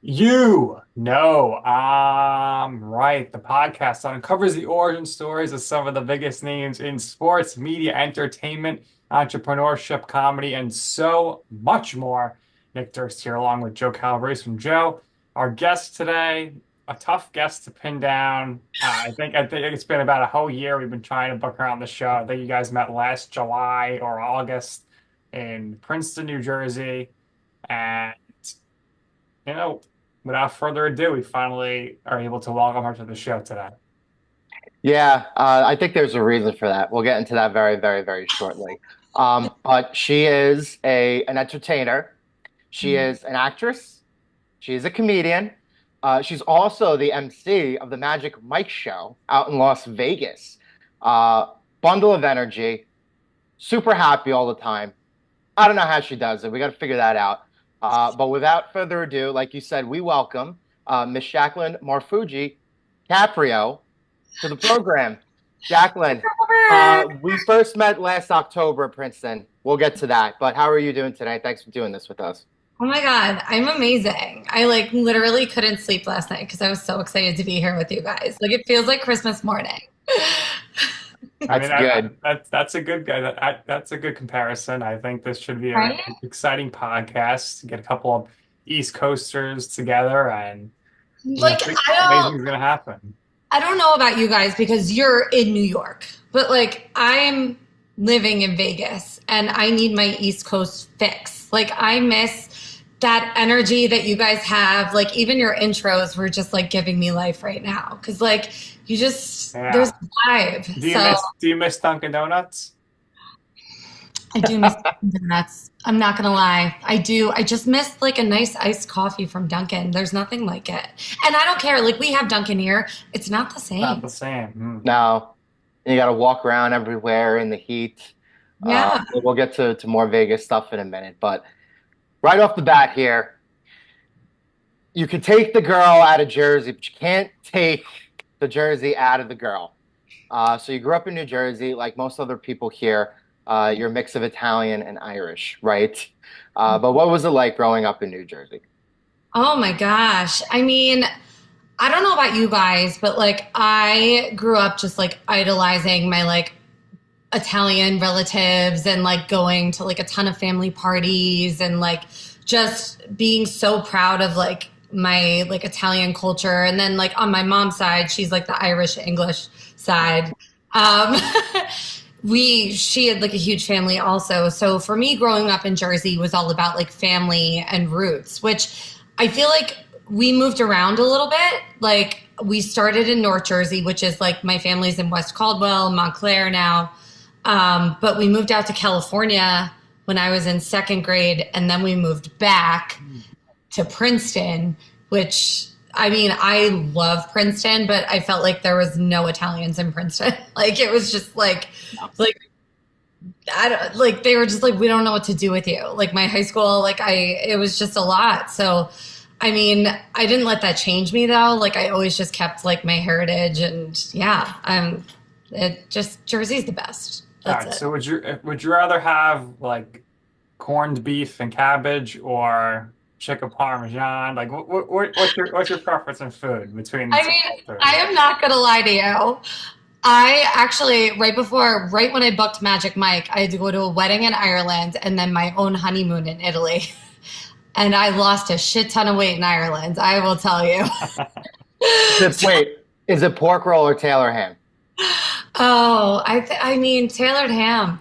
You know, I'm right. The podcast uncovers the origin stories of some of the biggest names in sports, media, entertainment, entrepreneurship, comedy, and so much more. Nick Durst here, along with Joe Calabrese from Joe. Our guest today, a tough guest to pin down. I think it's been about a whole year we've been trying to book her on the show. I think you guys met last July or August in Princeton, New Jersey, and you know, without further ado, we finally are able to welcome her to the show today. Yeah, I think there's a reason for that. We'll get into that very, very, very shortly. But she is an entertainer. She is an actress. She is a comedian. She's also the MC of the Magic Mike show out in Las Vegas. Bundle of energy, super happy all the time. I don't know how she does it. We got to figure that out. But without further ado, like you said, we welcome Miss Jaclyn Marfuggi Caprio to the program. Jaclyn, we first met last October at Princeton. We'll get to that. But how are you doing today? Thanks for doing this with us. Oh my God, I'm amazing. I like literally couldn't sleep last night because I was so excited to be here with you guys. Like it feels like Christmas morning. I That's mean, good. that's a good that's a good comparison. I think this should be an Right? exciting podcast to get a couple of East Coasters together, and Like think amazing is going to happen. I don't know about you guys because you're in New York, but like I'm living in Vegas and I need my East Coast fix. Like I miss that energy that you guys have. Like even your intros were just like giving me life right now. Cause like you just Yeah. there's a vibe. Do you miss Dunkin' Donuts? I do miss Dunkin' Donuts. I'm not gonna lie. I do. I just miss like a nice iced coffee from Dunkin'. There's nothing like it. And I don't care. Like we have Dunkin' here. It's not the Not same. the same. Now, you got to walk around everywhere in the heat. Yeah. We'll get to more Vegas stuff in a minute. But right off the bat here, you can take the girl out of Jersey, but you can't take the Jersey out of the girl. So you grew up in New Jersey, like most other people here. You're a mix of Italian and Irish, right? But what was it like growing up in New Jersey? Oh my gosh. I mean, I don't know about you guys, but like I grew up just like idolizing my like Italian relatives and like going to like a ton of family parties and like just being so proud of like my like Italian culture. And then like on my mom's side, she's like the Irish English side. Um, she had like a huge family also. So for me, growing up in Jersey was all about like family and roots, which I feel like we moved around a little bit. Like we started in North Jersey, which is like my family's in West Caldwell, Montclair now. But we moved out to California when I was in second grade, and then we moved back to Princeton, which I mean, I love Princeton, but I felt like there was no Italians in Princeton. Like it was just like I don't like they were just like we don't know what to do with you. Like my high school, it was just a lot. So I mean, I didn't let that change me though. Like I always just kept like my heritage and yeah, it just Jersey's the best. All That's right. it. So would you rather have like corned beef and cabbage or chicken parmesan? Like what's your preference in food between the I two mean, cultures? I am not gonna lie to you. I actually, right when I booked Magic Mike, I had to go to a wedding in Ireland and then my own honeymoon in Italy. And I lost a shit ton of weight in Ireland, I will tell you. Wait, is it pork roll or Taylor ham? Oh, I mean, tailored ham.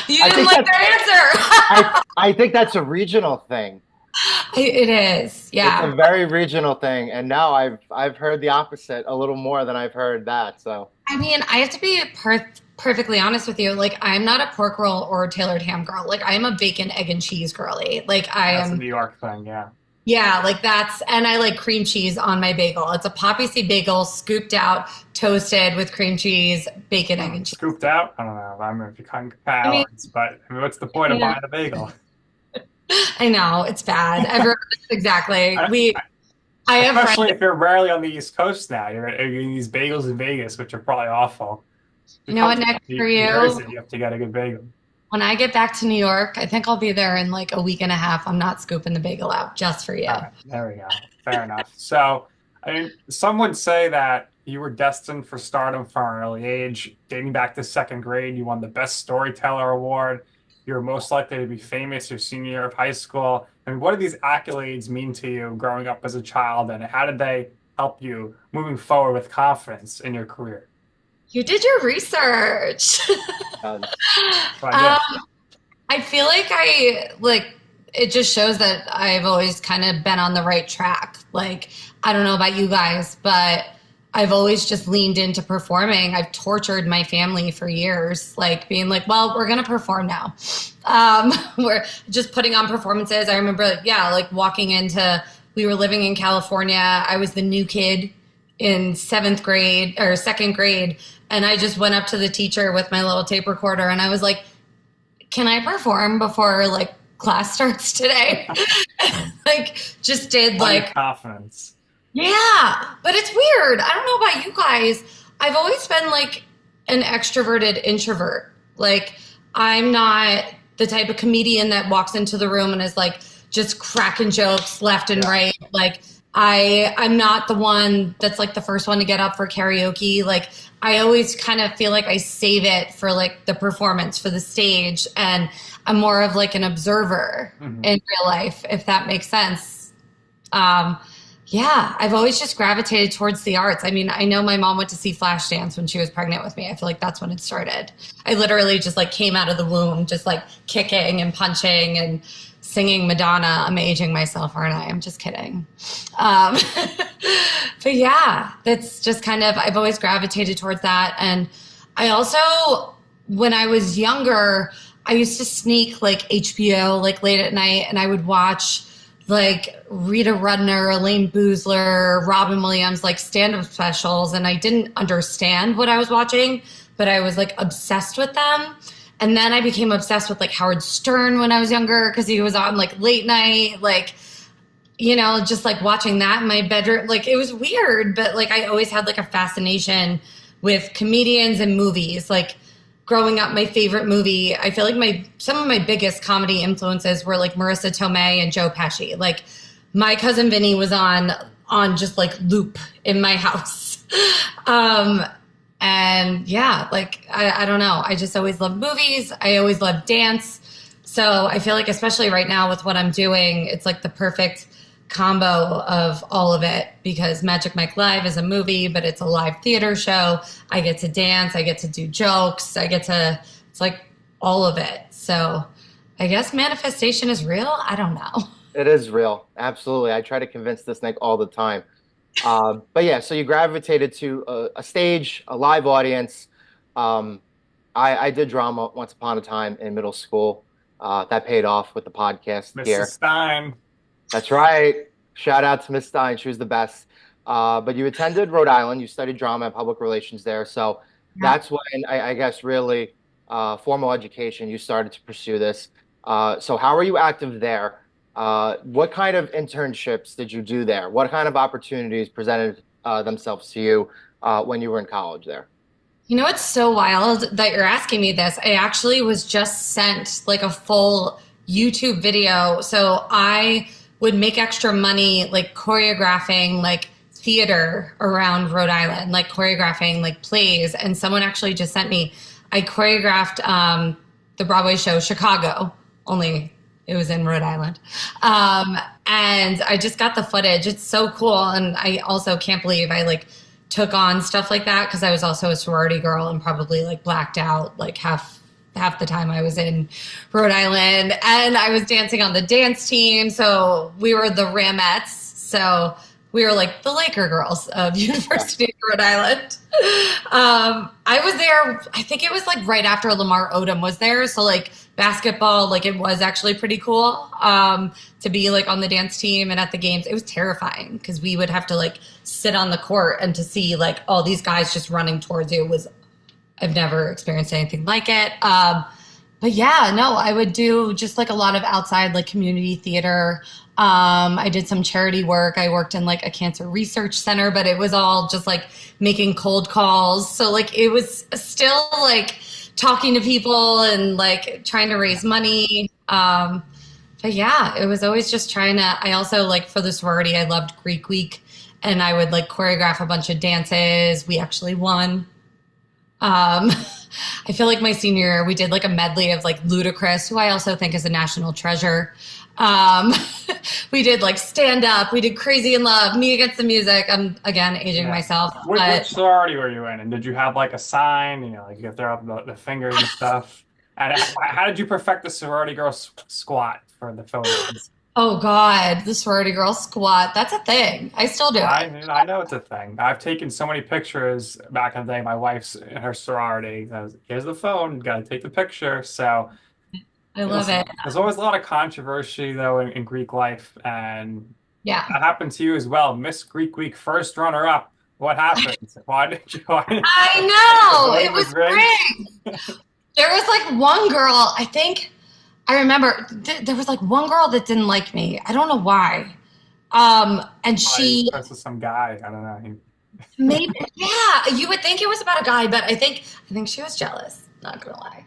You I didn't think like that's that answer. I think that's a regional thing. It is, It's a yeah. very regional thing, and now I've heard the opposite a little more than I've heard that. So I mean, I have to be perfectly honest with you. Like, I'm not a pork roll or tailored ham girl. Like, I am a bacon, egg, and cheese girly. Like, I That's a am. New York thing, yeah. Yeah, like and I like cream cheese on my bagel. It's a poppy seed bagel, scooped out, toasted with cream cheese, bacon, egg, and cheese. Scooped out? I don't know. I mean, if you cut I mean, calories, but I mean, what's the point of yeah, buying a bagel? I know it's bad. Everyone, exactly. I, I have friends. Especially if you're rarely on the East Coast now. You're eating these bagels in Vegas, which are probably awful. If you You know come what, to Nick, for New you? Jersey, you have to get a good bagel. When I get back to New York, I think I'll be there in like a week and a half. I'm not scooping the bagel out just for you. All right, there we go. Fair enough. So, I mean, some would say that you were destined for stardom from an early age. Dating back to second grade, you won the Best Storyteller Award. You were most likely to be famous your senior year of high school. I mean, what do these accolades mean to you growing up as a child, and how did they help you moving forward with confidence in your career? You did your research. Um, So I did. I feel like it just shows that I've always kind of been on the right track. Like, I don't know about you guys, but I've always just leaned into performing. I've tortured my family for years, like being like, well, we're going to perform now. We're just putting on performances. I remember, like walking into, we were living in California. I was the new kid in seventh grade or second grade. And I just went up to the teacher with my little tape recorder and I was like, can I perform before like class starts today? Like just did like Confidence. yeah, but it's weird. I don't know about you guys. I've always been like an extroverted introvert. Like I'm not the type of comedian that walks into the room and is like just cracking jokes left and right. Like I'm not the one that's like the first one to get up for karaoke. Like I always kind of feel like I save it for like the performance for the stage, and I'm more of like an observer in real life, if that makes sense. Yeah, I've always just gravitated towards the arts. I mean, I know my mom went to see Flashdance when she was pregnant with me. I feel like that's when it started. I literally just like came out of the womb, just like kicking and punching and singing Madonna. I'm aging myself, aren't I? I'm just kidding. But yeah, that's just kind of, I've always gravitated towards that. And I also, when I was younger, I used to sneak like HBO like late at night and I would watch like Rita Rudner, Elaine Boozler, Robin Williams, like stand-up specials. And I didn't understand what I was watching, but I was like obsessed with them. And then I became obsessed with like Howard Stern when I was younger because he was on like late night, like, you know, just like watching that in my bedroom. Like it was weird, but like I always had like a fascination with comedians and movies. Like growing up, my favorite movie, I feel like some of my biggest comedy influences were like Marissa Tomei and Joe Pesci. Like my cousin Vinny was on just like loop in my house. And yeah, like, I don't know. I just always loved movies. I always loved dance. So I feel like, especially right now with what I'm doing, it's like the perfect combo of all of it because Magic Mike Live is a movie, but it's a live theater show. I get to dance. I get to do jokes. It's like all of it. So I guess manifestation is real. I don't know. It is real. Absolutely. I try to convince this Nick all the time. But yeah, so you gravitated to a stage, a live audience. I did drama once upon a time in middle school. That paid off with the podcast Mrs. here. Stein. That's right. Shout out to Miss Stein. She was the best. But you attended Rhode Island. You studied drama and public relations there. So that's when I guess really formal education, you started to pursue this. So how are you active there? What kind of internships did you do there? What kind of opportunities presented themselves to you when you were in college there? You know, it's so wild that you're asking me this. I actually was just sent like a full YouTube video. So I would make extra money like choreographing like theater around Rhode Island, like choreographing like plays. And someone actually just sent me, I choreographed the Broadway show Chicago, only it was in Rhode Island. And I just got the footage. It's so cool. And I also can't believe I like took on stuff like that because I was also a sorority girl and probably like blacked out like half the time I was in Rhode Island. And I was dancing on the dance team. So we were the Ramettes. So we were like the Laker girls of University of Rhode Island. I was there, I think it was like right after Lamar Odom was there. So like basketball, like it was actually pretty cool to be like on the dance team and at the games. It was terrifying because we would have to like sit on the court and to see like all these guys just running towards you was, I've never experienced anything like it. But yeah, no, I would do just like a lot of outside like community theater. I did some charity work. I worked in like a cancer research center, but it was all just like making cold calls. So like it was still like talking to people and like trying to raise money. But yeah, it was always just trying to, I also like for the sorority, I loved Greek Week and I would like choreograph a bunch of dances. We actually won. I feel like my senior year, we did like a medley of like Ludacris, who I also think is a national treasure. We did like stand up, we did Crazy in Love, Me Against the Music. I'm again aging myself. Which sorority were you in? And did you have like a sign, like you could throw up the fingers and stuff? And how did you perfect the sorority girl squat for the photos? Oh God, the sorority girl squat. That's a thing. I still do it. I know it's a thing. I've taken so many pictures back in the day. My wife's in her sorority. Here's the phone, got to take the picture. So I love it. There's always a lot of controversy though in Greek life, and yeah, that happened to you as well. Miss Greek Week, first runner up. What happened? Why did you? I know it was great. There was like one girl. I remember there was like one girl that didn't like me. I don't know why. And she was some guy. I don't know. Maybe yeah. You would think it was about a guy, but I think she was jealous. Not gonna lie.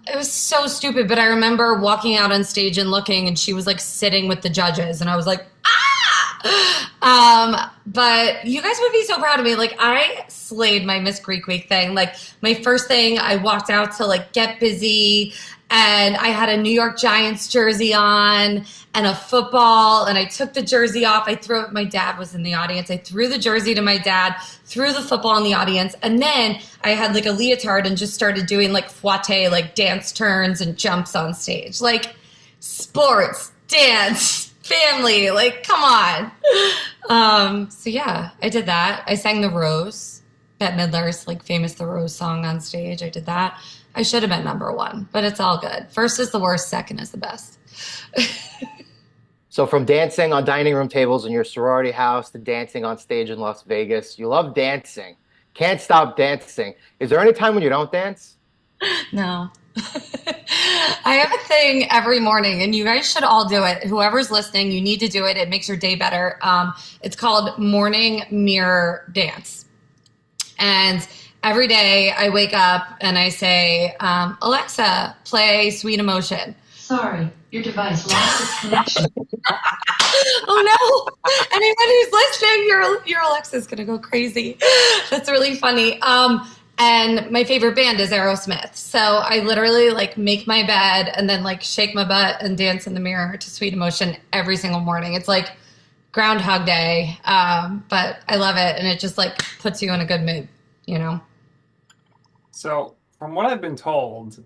It was so stupid, but I remember walking out on stage and looking, and she was like sitting with the judges, and I was like, but you guys would be so proud of me. Like I slayed my Miss Greek Week thing. Like my first thing, I walked out to like Get Busy, and I had a New York Giants jersey on and a football, and I took the jersey off. I threw it. My dad was in the audience. I threw the jersey to my dad, threw the football in the audience, and then I had like a leotard and just started doing like fouette, like dance turns and jumps on stage. Like sports, dance, family, like come on. So yeah, I did that. I sang The Rose, Bette Midler's like famous The Rose song on stage. I did that. I should have been number one, but it's all good. First is the worst, second is the best. So from dancing on dining room tables in your sorority house to dancing on stage in Las Vegas, you love dancing. Can't stop dancing. Is there any time when you don't dance? No. I have a thing every morning, and you guys should all do it. Whoever's listening, you need to do it. It makes your day better. It's called Morning Mirror Dance. And every day I wake up and I say, Alexa, play Sweet Emotion. Sorry, your device lost its connection. Oh no! Anyone who's listening, your Alexa's gonna go crazy. That's really funny. And my favorite band is Aerosmith. So I literally like make my bed and then like shake my butt and dance in the mirror to Sweet Emotion every single morning. It's like Groundhog Day, but I love it, and it just like puts you in a good mood, So from what I've been told,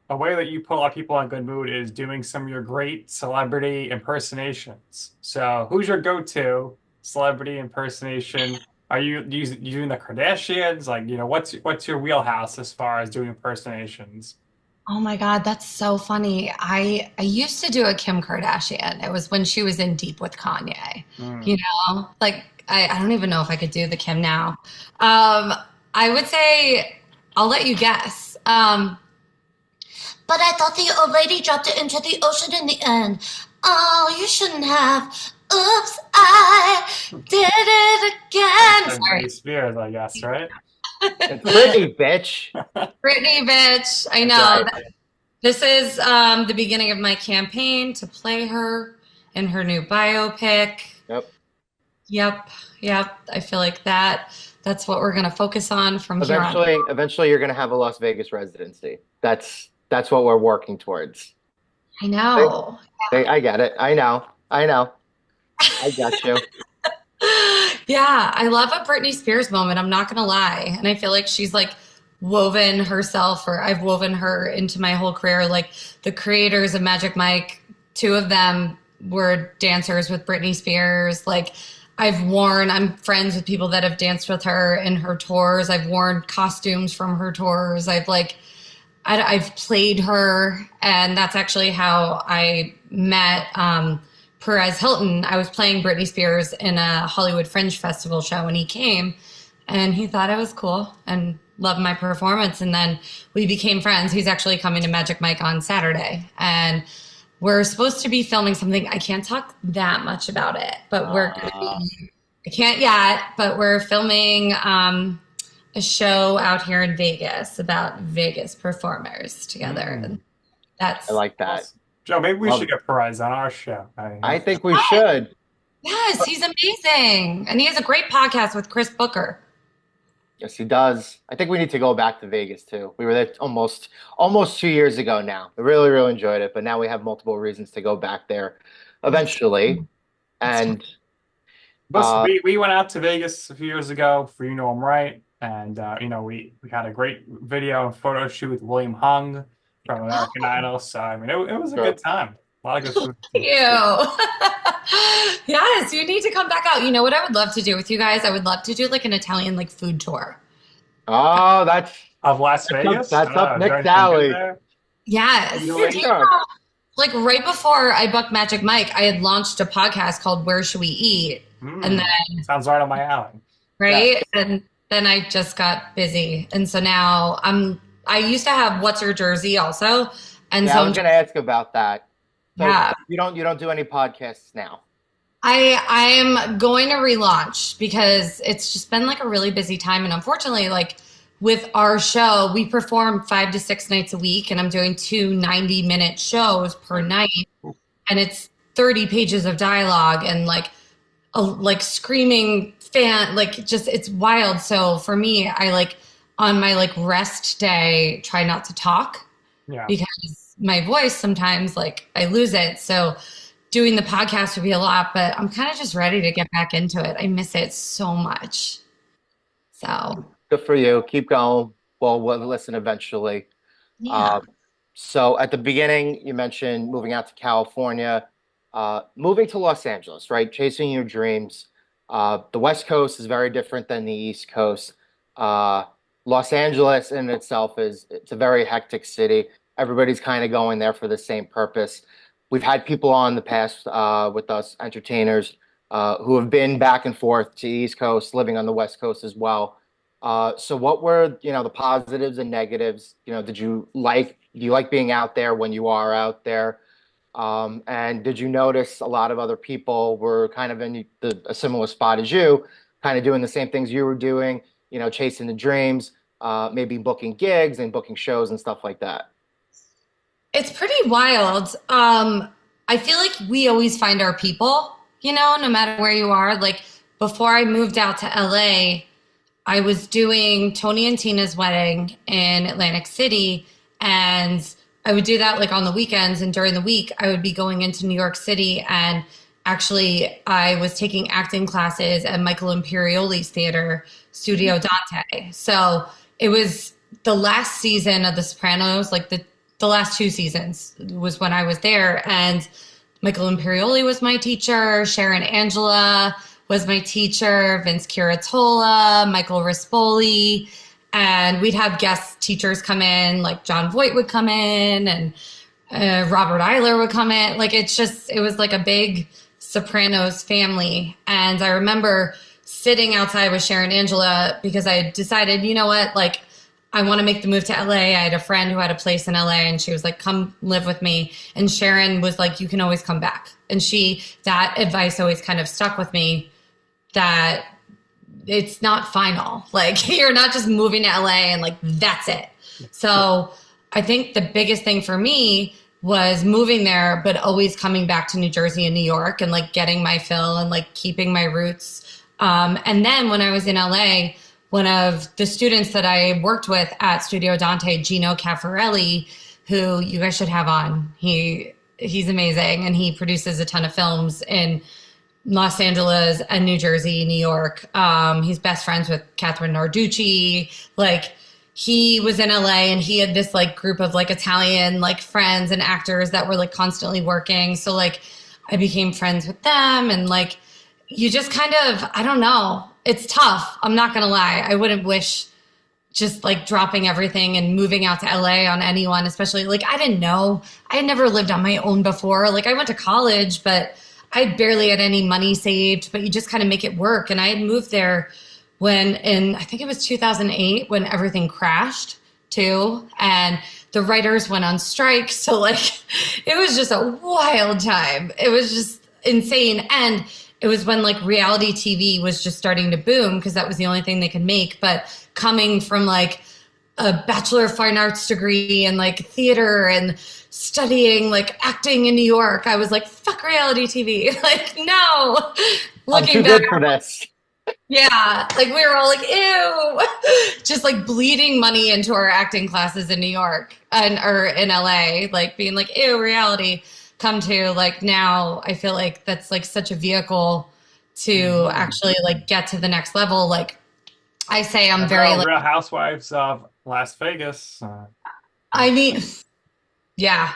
a way that you put a lot of people in a good mood is doing some of your great celebrity impersonations. So who's your go-to celebrity impersonation? Are you doing the Kardashians? Like, what's your wheelhouse as far as doing impersonations? Oh my God, that's so funny. I used to do a Kim Kardashian. It was when she was in Deep with Kanye. Like I don't even know if I could do the Kim now. I would say, I'll let you guess. But I thought the old lady dropped it into the ocean in the end. Oh, you shouldn't have. Oops, I did it again. Sorry. Britney Spears, I guess, right? It's Britney, bitch. Britney, bitch. I know. Right. This is the beginning of my campaign to play her in her new biopic. Yep. I feel like that's what we're going to focus on from here on. Eventually, you're going to have a Las Vegas residency. That's what we're working towards. I know. I get it. I know. I got you. Yeah, I love a Britney Spears moment. I'm not going to lie. And I feel like she's like woven herself, or I've woven her into my whole career. Like the creators of Magic Mike, 2 of them were dancers with Britney Spears. Like I'm friends with people that have danced with her in her tours. I've worn costumes from her tours. I've played her, and that's actually how I met Perez Hilton. I was playing Britney Spears in a Hollywood Fringe Festival show, and he came, and he thought I was cool and loved my performance, and then we became friends. He's actually coming to Magic Mike on Saturday, and we're supposed to be filming something. I can't talk that much about it, but we're going to be, I can't yet, but we're filming a a show out here in Vegas about Vegas performers together. And I like that. Awesome. Joe, maybe we Love should it. get Perez on our show. I think we should. Yes, he's amazing. And he has a great podcast with Chris Booker. Yes, he does. I think we need to go back to Vegas too. We were there almost 2 years ago now. I really, really enjoyed it, but now we have multiple reasons to go back there eventually. And Listen, we went out to Vegas a few years ago for You Know I'm Right. And, we had a great video and photo shoot with William Hung from American Idol. So, I mean, it was a good time. A lot of good food. You. Yes, you need to come back out. You know what I would love to do with you guys? I would love to do like an Italian like food tour. Oh, that's Of Las Vegas? that's up Join next alley. there? Yes. You know what? Sure. Like right before I booked Magic Mike, I had launched a podcast called Where Should We Eat? And then, Sounds right on my alley. right? And then I just got busy. And so now I used to have What's Your Jersey also. And Yeah, so I was going to ask about that. So Yeah. you don't do any podcasts now. I'm going to relaunch because it's just been like a really busy time. And unfortunately, like with our show, we perform 5 to 6 nights a week and I'm doing 2 90-minute shows per night. And it's 30 pages of dialogue and like screaming fan, like just, it's wild. So for me, I like on my like rest day, try not to talk because my voice sometimes like I lose it. So doing the podcast would be a lot, but I'm kind of just ready to get back into it. I miss it so much. So Good for you. Keep going. Well, we'll listen eventually. yeah. So at the beginning, you mentioned moving out to California, moving to Los Angeles, right? Chasing your dreams. The West Coast is very different than the East Coast. Los Angeles in itself it's a very hectic city. Everybody's kind of going there for the same purpose. We've had people on the past with us, entertainers, who have been back and forth to East Coast, living on the West Coast as well. So what were, the positives and negatives? Do you like being out there when you are out there? And did you notice a lot of other people were kind of in a similar spot as you, kind of doing the same things you were doing, chasing the dreams, maybe booking gigs and booking shows and stuff like that? It's pretty wild. I feel like we always find our people, no matter where you are. Like before I moved out to LA, I was doing Tony and Tina's wedding in Atlantic City, and I would do that like on the weekends, and during the week I would be going into New York City, and actually I was taking acting classes at Michael Imperioli's theater, Studio Dante. So it was the last season of The Sopranos, like the last 2 seasons was when I was there, and Michael Imperioli was my teacher, Sharon Angela was my teacher, Vince Curatola, Michael Rispoli, and we'd have guest teachers come in, like John Voight would come in, and Robert Eiler would come in. Like it was like a big Sopranos family. And I remember sitting outside with Sharon Angela because I had decided, you know what, like I want to make the move to LA. I had a friend who had a place in LA and she was like, come live with me. And Sharon was like, you can always come back. And that advice always kind of stuck with me, that it's not final. Like you're not just moving to LA and like, that's it. So I think the biggest thing for me was moving there, but always coming back to New Jersey and New York and like getting my fill and like keeping my roots. And then when I was in LA, one of the students that I worked with at Studio Dante, Gino Caffarelli, who you guys should have on. He's amazing, and he produces a ton of films in Los Angeles and New Jersey, New York. He's best friends with Catherine Narducci. Like he was in LA and he had this like group of like Italian like friends and actors that were like constantly working. So like I became friends with them, and like you just kind of, I don't know. It's tough. I'm not going to lie. I wouldn't wish just like dropping everything and moving out to LA on anyone, especially like I didn't know. I had never lived on my own before. Like I went to college, but I barely had any money saved, but you just kind of make it work. And I had moved there I think it was 2008 when everything crashed too. And the writers went on strike. So like it was just a wild time. It was just insane. And it was when like reality TV was just starting to boom because that was the only thing they could make. But coming from like a Bachelor of Fine Arts degree and like theater and studying like acting in New York, I was like, fuck reality TV. Like, no. I'm too good for this. Yeah, like we were all like, ew, just like bleeding money into our acting classes in New York or in LA, like being like, ew, reality. Come to like now, I feel like that's like such a vehicle to actually like get to the next level. Like I say, I'm very like Real Housewives of Las Vegas. I mean, yeah.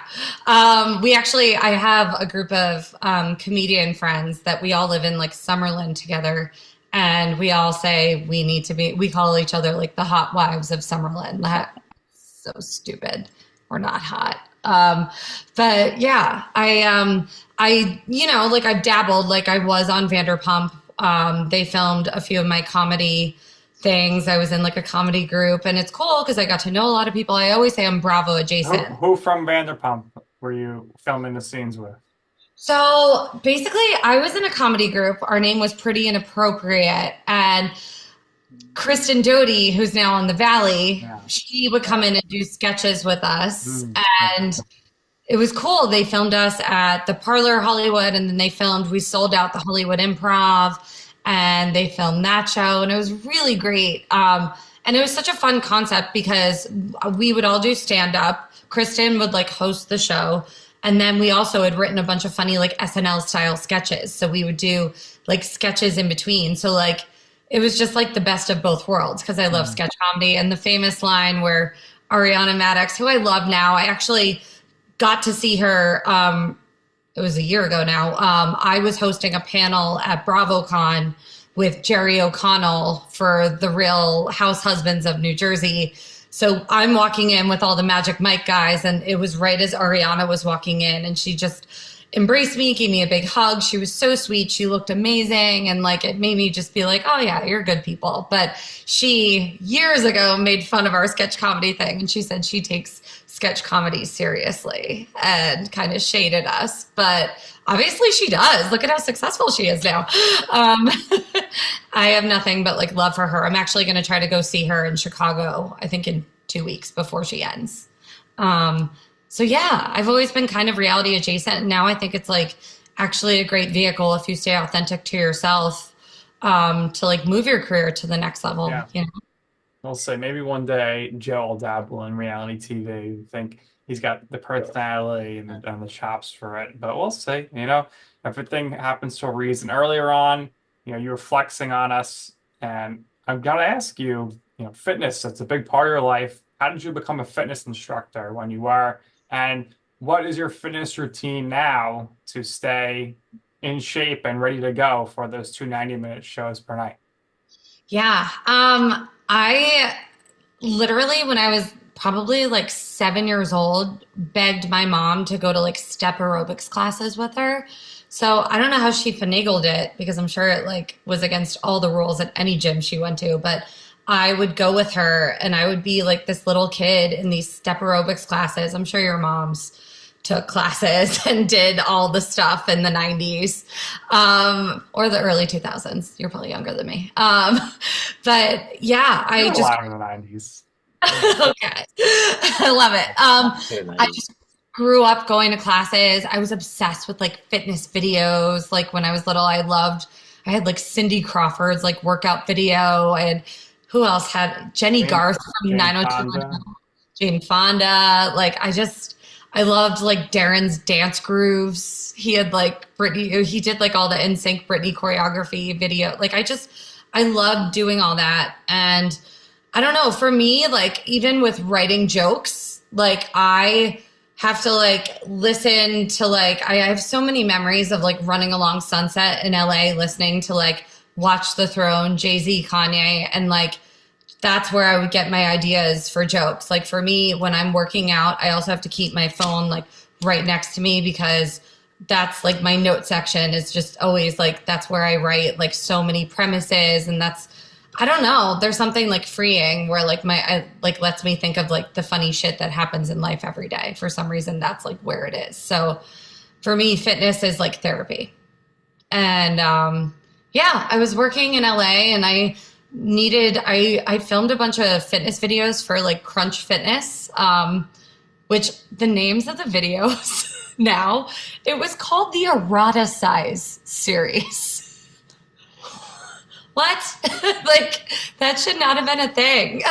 I have a group of comedian friends that we all live in like Summerlin together. And we all say we call each other like the hot wives of Summerlin. That's so stupid. We're not hot. But yeah, like I've dabbled, like I was on Vanderpump. They filmed a few of my comedy things. I was in like a comedy group and it's cool because I got to know a lot of people. I always say I'm Bravo adjacent. Who from Vanderpump were you filming the scenes with? So basically, I was in a comedy group. Our name was Pretty Inappropriate. And Kristen Doty, who's now on The Valley, she would come in and do sketches with us. And it was cool. They filmed us at the Parlor Hollywood, and then we sold out the Hollywood Improv, and they filmed that show. And it was really great. And it was such a fun concept because we would all do stand-up. Kristen would like host the show. And then we also had written a bunch of funny like SNL style sketches. So we would do like sketches in between. So like it was just like the best of both worlds because I love sketch comedy. And the famous line where Ariana Madix, who I love now, I actually got to see her. It was a year ago now. I was hosting a panel at BravoCon with Jerry O'Connell for the Real House Husbands of New Jersey. So I'm walking in with all the Magic Mike guys, and it was right as Ariana was walking in, and she just embraced me, gave me a big hug. She was so sweet. She looked amazing, and like it made me just be like, oh yeah, you're good people. But she years ago made fun of our sketch comedy thing, and she said she takes sketch comedy seriously and kind of shaded us. But obviously she does. Look at how successful she is now. I have nothing but like love for her. I'm actually going to try to go see her in Chicago, I think in 2 weeks before she ends. So yeah, I've always been kind of reality adjacent. And now I think it's like actually a great vehicle if you stay authentic to yourself, to like move your career to the next level. Yeah. You know? I'll say maybe one day Joe will dabble in reality TV. I think he's got the personality and the chops for it, but we'll see. You know, everything happens to a reason. Earlier on, you know, you were flexing on us, and I'm gonna ask you, you know, fitness, that's a big part of your life. How did you become a fitness instructor when you were? And what is your fitness routine now to stay in shape and ready to go for those 2 90-minute shows per night? Yeah. I literally, when I was probably like 7 years old, begged my mom to go to like step aerobics classes with her. So I don't know how she finagled it because I'm sure it like was against all the rules at any gym she went to, but I would go with her and I would be like this little kid in these step aerobics classes. I'm sure your moms took classes and did all the stuff in the 90s, or the early 2000s. You're probably younger than me. But yeah, I just a lot in the 90s. Okay. I love it. I just grew up going to classes. I was obsessed with like fitness videos. Like when I was little, I had like Cindy Crawford's like workout video, and who else had Jenny Garth from 90210, Jane Fonda. Like I loved like Darren's dance grooves. He had like he did like all the NSYNC Britney choreography video. Like I loved doing all that. And I don't know, for me, like even with writing jokes, like I have to like listen to like, I have so many memories of like running along Sunset in LA, listening to like Watch the Throne, Jay-Z, Kanye. And like, that's where I would get my ideas for jokes. Like for me, when I'm working out, I also have to keep my phone like right next to me because that's like my note section is just always like, that's where I write like so many premises. And that's, I don't know, there's something like freeing where like like lets me think of like the funny shit that happens in life every day. For some reason, that's like where it is. So for me, fitness is like therapy. And yeah, I was working in LA and I filmed a bunch of fitness videos for like Crunch Fitness, which the names of the videos now, it was called the Eroticize series. What? Like, that should not have been a thing.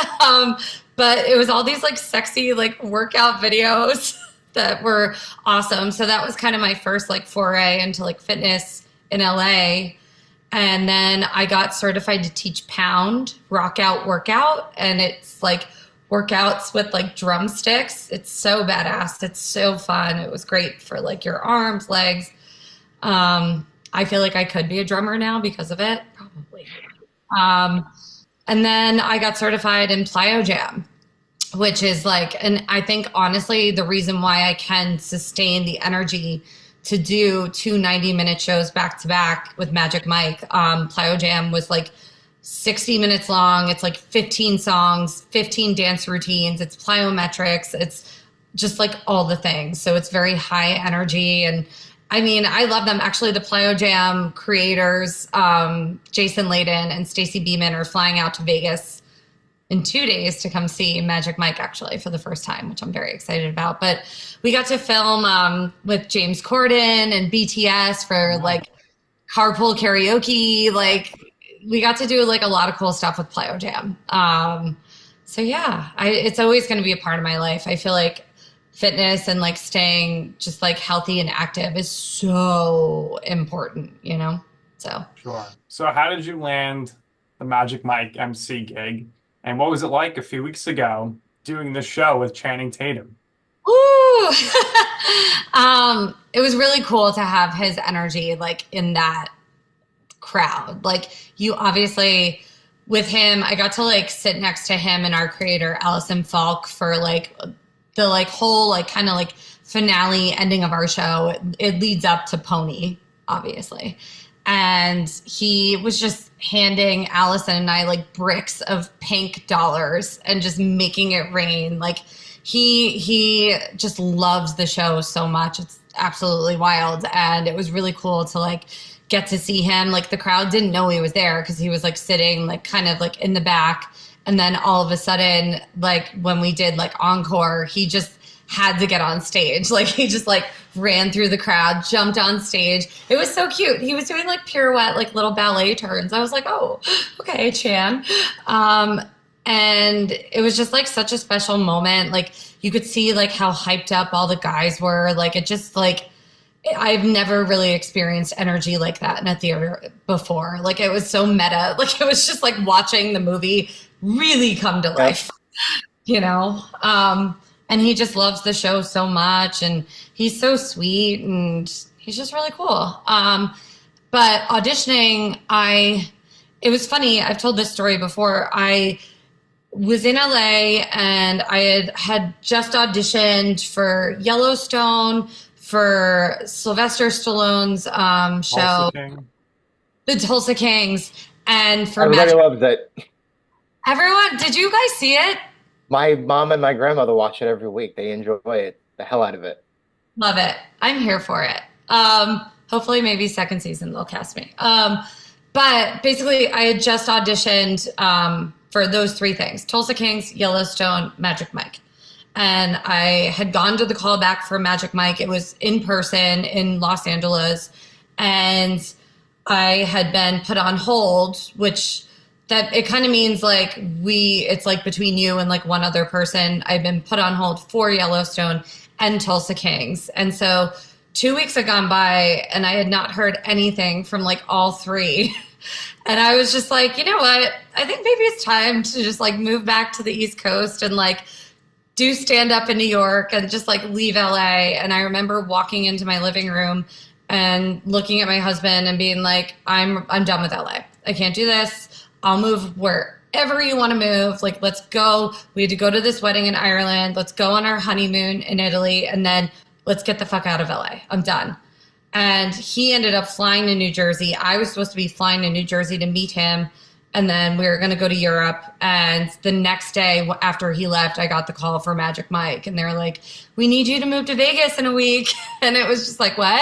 But it was all these like sexy like workout videos that were awesome. So that was kind of my first like foray into like fitness in LA. And then I got certified to teach Pound, Rock Out Workout. And it's like workouts with like drumsticks. It's so badass. It's so fun. It was great for like your arms, legs. I feel like I could be a drummer now because of it. Probably. And then I got certified in Plyo Jam, which is like, and I think honestly, the reason why I can sustain the energy to do 2 90-minute shows back to back with Magic Mike. Plyo Jam was like 60 minutes long. It's like 15 songs, 15 dance routines. It's plyometrics. It's just like all the things. So it's very high energy. And I mean, I love them. Actually, the Plyo Jam creators, Jason Layden and Stacey Beeman, are flying out to Vegas in 2 days to come see Magic Mike, actually, for the first time, which I'm very excited about. But we got to film with James Corden and BTS for like carpool karaoke. Like, we got to do like a lot of cool stuff with Plyo Jam. So yeah, it's always going to be a part of my life. I feel like fitness and like staying just like healthy and active is so important, you know? So Sure. So how did you land the Magic Mike MC gig? And what was it like a few weeks ago doing the show with Channing Tatum? Ooh. It was really cool to have his energy like in that crowd. Like, you obviously, with him, I got to like sit next to him and our creator Allison Falk for like the like whole like kind of like finale ending of our show. It leads up to Pony, obviously. And he was just handing Allison and I like bricks of pink dollars and just making it rain. Like, he just loves the show so much. It's absolutely wild. And it was really cool to like get to see him. Like, the crowd didn't know he was there because he was like sitting like kind of like in the back. And then all of a sudden, like when we did like encore, he just had to get on stage. Like, he just like ran through the crowd, jumped on stage. It was so cute. He was doing like pirouette, like little ballet turns. I was like, oh, okay, Chan. And it was just like such a special moment. Like, you could see like how hyped up all the guys were. Like, it just like, I've never really experienced energy like that in a theater before. Like, it was so meta. Like, it was just like watching the movie really come to life, you know? And he just loves the show so much, and he's so sweet, and he's just really cool. But auditioning, it was funny. I've told this story before. I was in LA and I had just auditioned for Yellowstone, for Sylvester Stallone's show, The Tulsa Kings, and for everybody loves it. Everyone, did you guys see it? My mom and my grandmother watch it every week. They enjoy it, the hell out of it. Love it. I'm here for it. Hopefully, maybe second season they'll cast me. But basically, I had just auditioned for those 3 things: Tulsa Kings, Yellowstone, Magic Mike. And I had gone to the callback for Magic Mike. It was in person in Los Angeles. And I had been put on hold, which that it kind of means like it's like between you and like one other person. I've been put on hold for Yellowstone and Tulsa Kings. And so 2 weeks had gone by and I had not heard anything from like all 3. And I was just like, you know what? I think maybe it's time to just like move back to the East Coast and like do stand up in New York and just like leave LA. And I remember walking into my living room and looking at my husband and being like, I'm done with LA. I can't do this. I'll move wherever you want to move. Like, let's go. We had to go to this wedding in Ireland. Let's go on our honeymoon in Italy. And then let's get the fuck out of LA. I'm done. And he ended up flying to New Jersey. I was supposed to be flying to New Jersey to meet him. And then we were going to go to Europe. And the next day after he left, I got the call for Magic Mike. And they were like, we need you to move to Vegas in a week. And it was just like, what?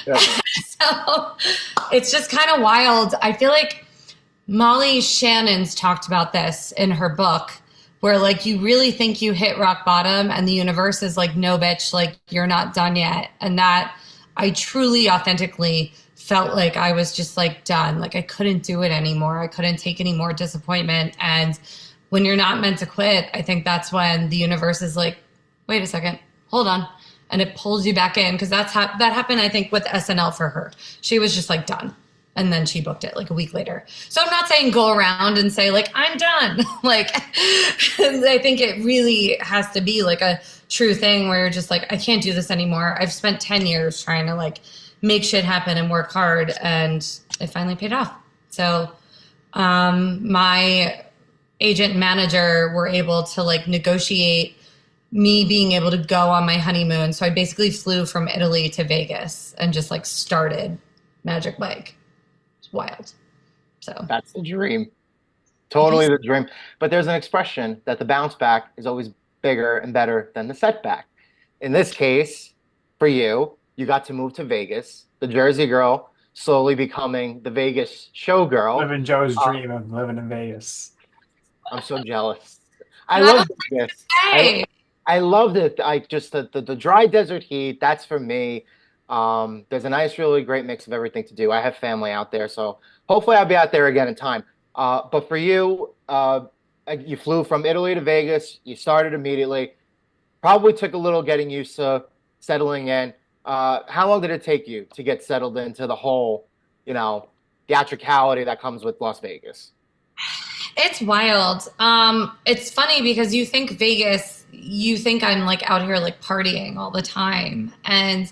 Yeah. So it's just kind of wild. I feel like Molly Shannon's talked about this in her book, where like you really think you hit rock bottom and the universe is like, no, bitch, like you're not done yet. And that I truly, authentically felt like I was just like done. Like I couldn't do it anymore. I couldn't take any more disappointment. And when you're not meant to quit, I think that's when the universe is like, wait a second, hold on. And it pulls you back in, because that happened, I think, with SNL for her. She was just like done. And then she booked it like a week later. So I'm not saying go around and say like, I'm done. Like, I think it really has to be like a true thing where you're just like, I can't do this anymore. I've spent 10 years trying to like make shit happen and work hard, and it finally paid off. So my agent and manager were able to like negotiate me being able to go on my honeymoon. So I basically flew from Italy to Vegas and just like started Magic Mike. It's wild. So That's the dream. Totally the dream. But there's an expression that the bounce back is always bigger and better than the setback. In this case, for you, you got to move to Vegas, the Jersey girl slowly becoming the Vegas showgirl. Living Joe's dream of living in Vegas. I'm so jealous. I love Vegas. hey. I loved it. I just the dry desert heat. That's for me. There's a nice, really great mix of everything to do. I have family out there, so hopefully I'll be out there again in time. But for you, you flew from Italy to Vegas. You started immediately. Probably took a little getting used to settling in. How long did it take you to get settled into the whole, theatricality that comes with Las Vegas? It's wild. It's funny because you think Vegas, you think I'm like out here like partying all the time. And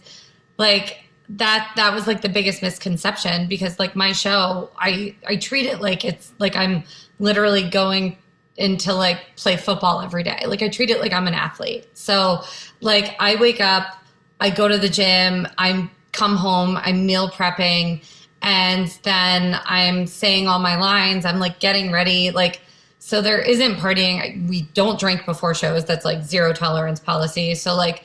like that was like the biggest misconception, because like my show, I treat it like it's like I'm literally going into like play football every day. Like I treat it like I'm an athlete. So like I wake up, I go to the gym, I come home, I'm meal prepping, and then I'm saying all my lines. I'm like getting ready. Like, so there isn't partying. We don't drink before shows. That's like zero tolerance policy. So like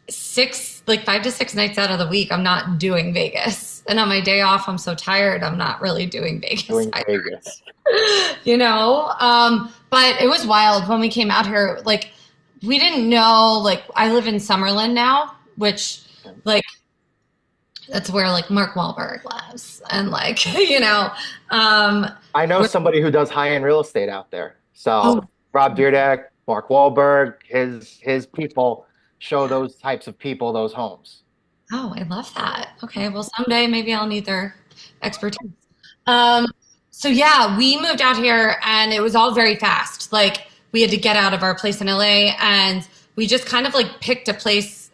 5 to 6 nights out of the week, I'm not doing Vegas. And on my day off, I'm so tired, I'm not really doing Vegas. But it was wild when we came out here. Like we didn't know, like I live in Summerlin now, which like, that's where like Mark Wahlberg lives. And like, I know somebody who does high-end real estate out there. So Rob Dyrdek, Mark Wahlberg, his people show those types of people those homes. Oh, I love that. Okay, well someday maybe I'll need their expertise. So yeah, we moved out here and it was all very fast. Like we had to get out of our place in LA, and we just kind of like picked a place.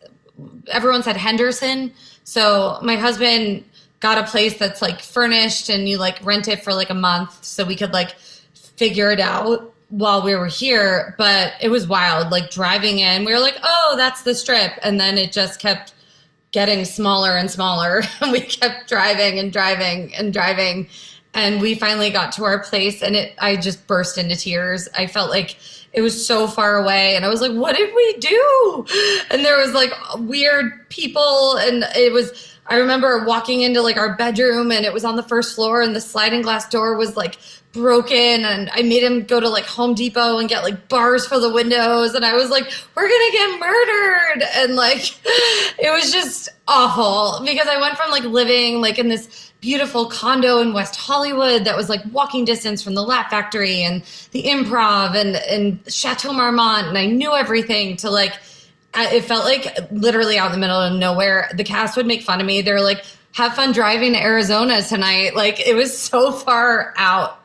Everyone said Henderson. So my husband got a place that's like furnished, and you like rent it for like a month so we could like figure it out while we were here. But it was wild. Like driving in, we were like, oh, that's the Strip. And then it just kept getting smaller and smaller. And we kept driving and driving and driving. And we finally got to our place, and I just burst into tears. I felt like it was so far away, and I was like, what did we do? And there was like weird people, and I remember walking into like our bedroom, and it was on the first floor, and the sliding glass door was like broken, and I made him go to like Home Depot and get like bars for the windows, and I was like, we're gonna get murdered. And like it was just awful, because I went from like living like in this beautiful condo in West Hollywood that was like walking distance from the Laugh Factory and the Improv and Chateau Marmont, and I knew everything, to like, it felt like literally out in the middle of nowhere. The cast would make fun of me. They're like, have fun driving to Arizona tonight. Like it was so far out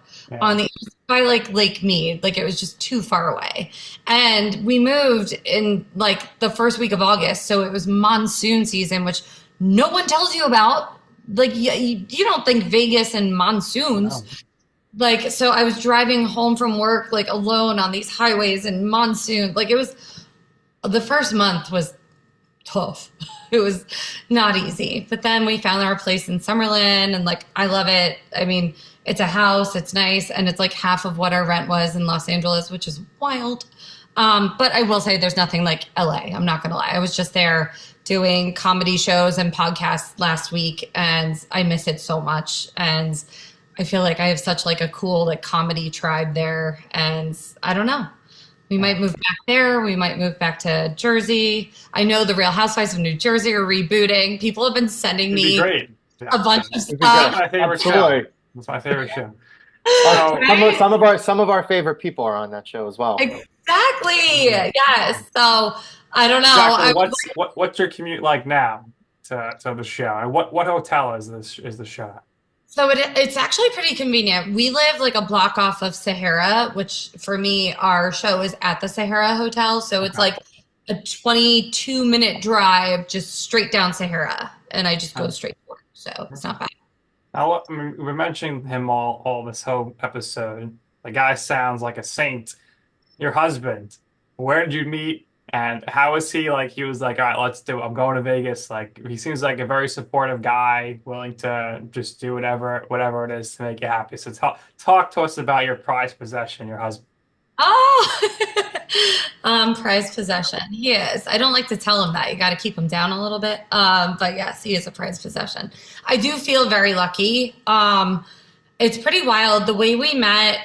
by like Lake Mead. Like it was just too far away. And we moved in like the first week of August. So it was monsoon season, which no one tells you about. Like you don't think Vegas and monsoons. No. Like, so I was driving home from work like alone on these highways in monsoon. Like it was, the first month was tough. It was not easy. But then we found our place in Summerlin, and like I love it. I mean, it's a house, it's nice, and it's like half of what our rent was in Los Angeles, which is wild. But I will say there's nothing like LA. I'm not going to lie. I was just there doing comedy shows and podcasts last week, and I miss it so much. And I feel like I have such like a cool like comedy tribe there. And I don't know. We might move back there. We might move back to Jersey. I know the Real Housewives of New Jersey are rebooting. People have been sending It'd be me great. a bunch of That's stuff. my favorite show. Absolutely. That's my favorite show. Right? Some of our favorite people are on that show as well. Exactly. Yes. So I don't know. Exactly. What's your commute like now to the show? And what hotel is the show at? So it's actually pretty convenient. We live like a block off of Sahara, which for me, our show is at the Sahara Hotel. So it's like a 22-minute drive just straight down Sahara. And I just go straight to work. So it's not bad. Now, I mean, we're mentioning him all this whole episode. The guy sounds like a saint. Your husband, where did you meet? And how is he? Like, he was like, all right, let's do it. I'm going to Vegas. Like, he seems like a very supportive guy, willing to just do whatever it is to make you happy. So talk to us about your prized possession, your husband. Oh, prized possession. He is. I don't like to tell him that. You got to keep him down a little bit. But yes, he is a prized possession. I do feel very lucky. It's pretty wild. The way we met,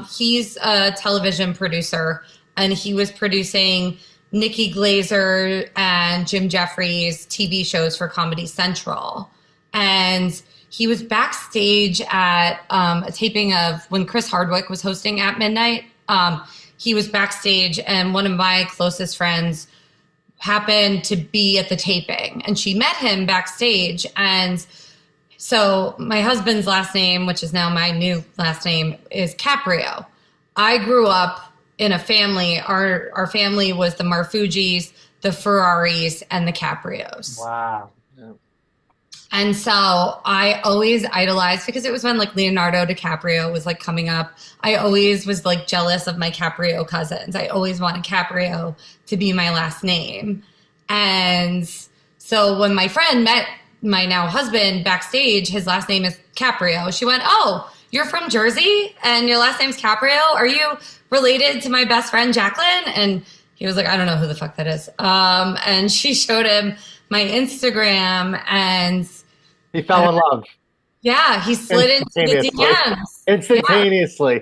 he's a television producer, and he was producing Nikki Glazer and Jim Jeffries TV shows for Comedy Central. And he was backstage at a taping of when Chris Hardwick was hosting at midnight. He was backstage, and one of my closest friends happened to be at the taping, and she met him backstage. And so my husband's last name, which is now my new last name, is Caprio. I grew up in a family. Our family was the Marfuggis, the Ferraris, and the Caprios. Wow. And so I always idolized, because it was when like Leonardo DiCaprio was like coming up. I always was like jealous of my Caprio cousins. I always wanted Caprio to be my last name. And so when my friend met my now husband backstage, his last name is Caprio. She went, "Oh, you're from Jersey and your last name's Caprio? Are you related to my best friend Jaclyn?" And he was like, "I don't know who the fuck that is." And she showed him my Instagram, and he fell in love. Yeah, he slid into the DMs. Instantaneously. Yeah.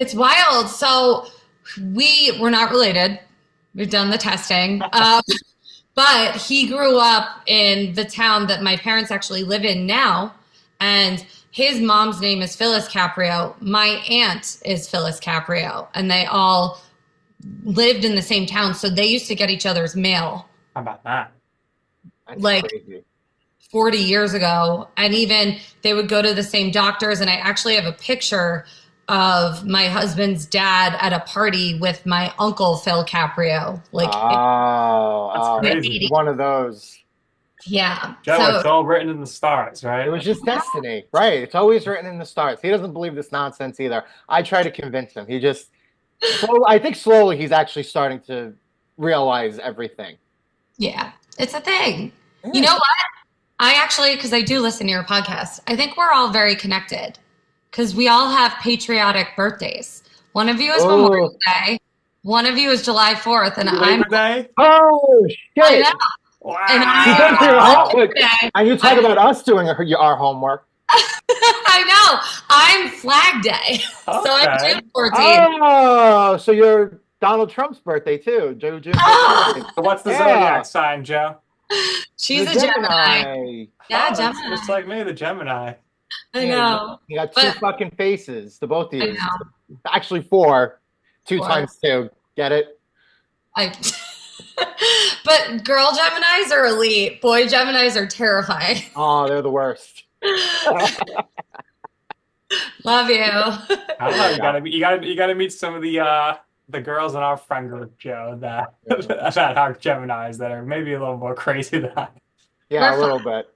It's wild. So we're not related. We've done the testing. But he grew up in the town that my parents actually live in now. And his mom's name is Phyllis Caprio. My aunt is Phyllis Caprio. And they all lived in the same town. So they used to get each other's mail. How about that? That's like crazy. 40 years ago. And even they would go to the same doctors. And I actually have a picture of my husband's dad at a party with my uncle Phil Caprio. Like, crazy. One of those. Yeah. Joe, So it's all written in the stars, right? It was just destiny, right? It's always written in the stars. He doesn't believe this nonsense either. I try to convince him. He just, I think slowly he's actually starting to realize everything. yeah, it's a thing. You know what? I actually, because I do listen to your podcast, I think we're all very connected because we all have patriotic birthdays. One of you is Memorial Day. One of you is July 4th, and Labor Day? Oh, shit. I know. Wow. And You did your homework. Day. And you talk about us doing our homework. I know. I'm Flag Day. So I'm Okay. June 14th. Oh, so you're Donald Trump's birthday too. June 14th. So what's the Yeah. zodiac sign, Joe? She's The a Gemini. Yeah, Oh, Gemini. Just like me, the Gemini. I know. You got two But- fucking faces, the both of I you. know. Actually, four. Two Four. times two. Get it? But girl Geminis are elite. Boy Geminis are terrifying. Oh, they're the worst. Love you. I don't know. You gotta meet some of the girls in our friend group, Joe, that are Geminis that are maybe a little more crazy than I. Yeah, We're a little bit.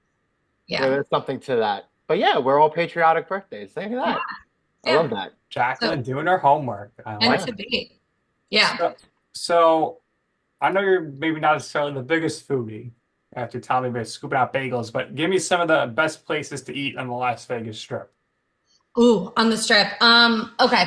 Yeah. There's something to that. But yeah, we're all patriotic birthdays. Think of that. I Yeah. love that. Jaclyn doing her homework. I And like to be. Yeah. So I know you're maybe not necessarily the biggest foodie after telling me about scooping out bagels, but give me some of the best places to eat on the Las Vegas Strip. Ooh, on the strip. Okay.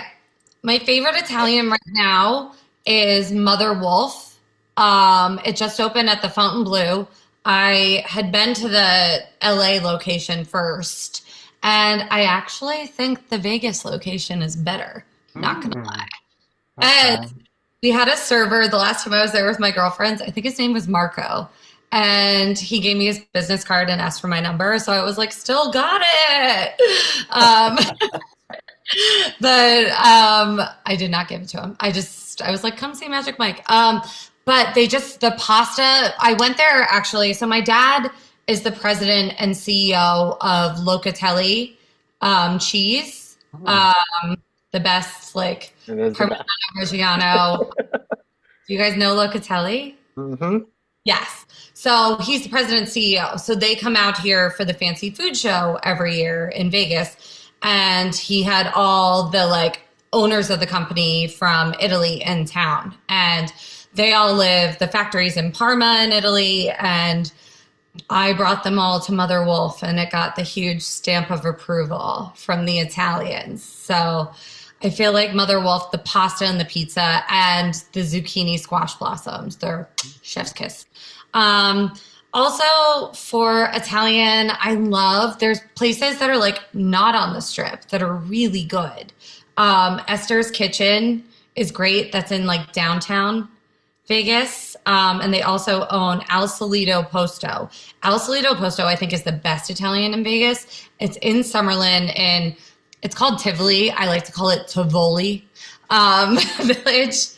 My favorite Italian right now is Mother Wolf. It just opened at the Fontainebleau. I had been to the LA location first, and I actually think the Vegas location is better. Not gonna lie. Okay. And we had a server the last time I was there with my girlfriends. I think his name was Marco. And he gave me his business card and asked for my number. So I was like, still got it. But I did not give it to him. I was like, come see Magic Mike. But the pasta, I went there actually. So my dad is the president and CEO of Locatelli cheese. The best, like, Parmigiano Reggiano. Do you guys know Locatelli? Mm-hmm. Yes. So he's the president and CEO. So they come out here for the fancy food show every year in Vegas. And he had all the like owners of the company from Italy in town. And they all live, the factory's in Parma in Italy. And I brought them all to Mother Wolf, and it got the huge stamp of approval from the Italians. So I feel like Mother Wolf, the pasta and the pizza and the zucchini squash blossoms, they're chef's kiss. Also for Italian, there's places that are like not on the strip that are really good. Esther's Kitchen is great. That's in like downtown Vegas. And they also own Al Solito Posto. Al Solito Posto, I think, is the best Italian in Vegas. It's in Summerlin, and it's called Tivoli. I like to call it Tivoli Village.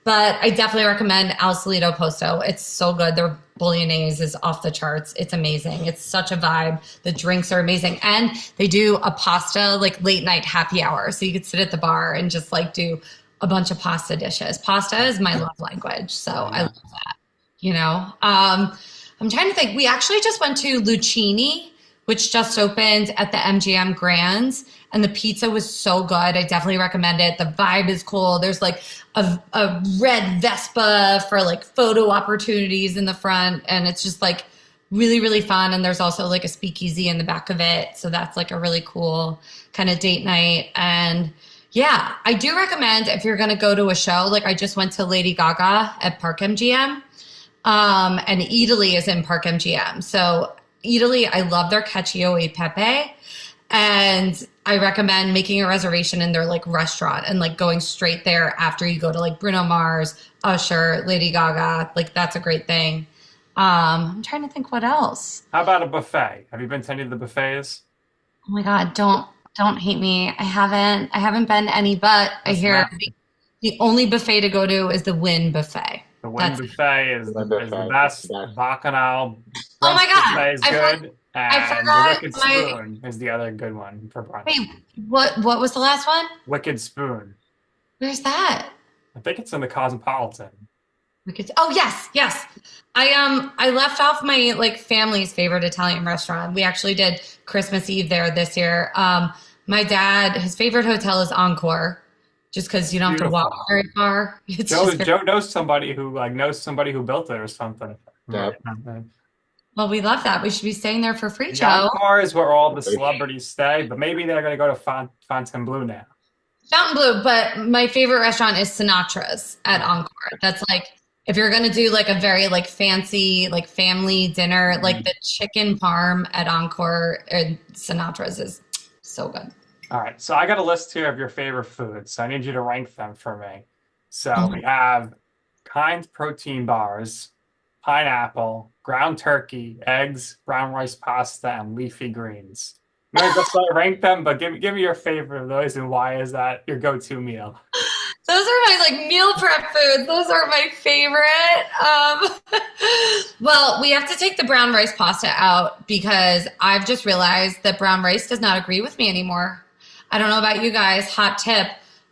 But I definitely recommend Al Solito Posto. It's so good. Their bolognese is off the charts. It's amazing. It's such a vibe. The drinks are amazing. And they do a pasta, like, late night happy hour. So you could sit at the bar and just, like, do a bunch of pasta dishes. Pasta is my love language. So I love that, you know. I'm trying to think. We actually just went to Lucchini, which just opened at the MGM Grand. And the pizza was so good. I definitely recommend it. The vibe is cool. There's like a red Vespa for like photo opportunities in the front. And it's just like really, really fun. And there's also like a speakeasy in the back of it. So that's like a really cool kind of date night. And yeah, I do recommend if you're going to go to a show, like I just went to Lady Gaga at Park MGM. And Italy is in Park MGM. So Italy, I love their cacio e pepe. And I recommend making a reservation in their like restaurant and like going straight there after you go to like Bruno Mars, Usher, Lady Gaga. Like that's a great thing. I'm trying to think what else. How about a buffet? Have you been to any of the buffets? Oh my God, don't hate me. I haven't been to any, but I hear the only buffet to go to is the Wynn buffet. The Wynn buffet is the best. Bacchanal. Oh my God. Buffet is good. I And forgot the Wicked Spoon is the other good one for brunch. Wait, what was the last one? Wicked Spoon. Where's that? I think it's in the Cosmopolitan. Oh yes. I left off my like family's favorite Italian restaurant. We actually did Christmas Eve there this year. My dad, his favorite hotel is Encore, just because you don't have to walk very far. Joe knows somebody who built it or something. Yeah. Well, we love that. We should be staying there for free, The Joe. Encore is where all the celebrities stay, but maybe they're going to go to Fontainebleau now. Fontainebleau, but my favorite restaurant is Sinatra's at Encore. That's like, if you're going to do like a very like fancy, like family dinner, like the chicken parm at Encore and Sinatra's is so good. All right, so I got a list here of your favorite foods, so I need you to rank them for me. So we have Kind protein bars, pineapple, ground turkey, eggs, brown rice pasta, and leafy greens. I'm going to just rank them, but give me your favorite of those and why is that your go-to meal? Those are my like meal prep foods. Those are my favorite. Well, we have to take the brown rice pasta out because I've just realized that brown rice does not agree with me anymore. I don't know about you guys. Hot tip.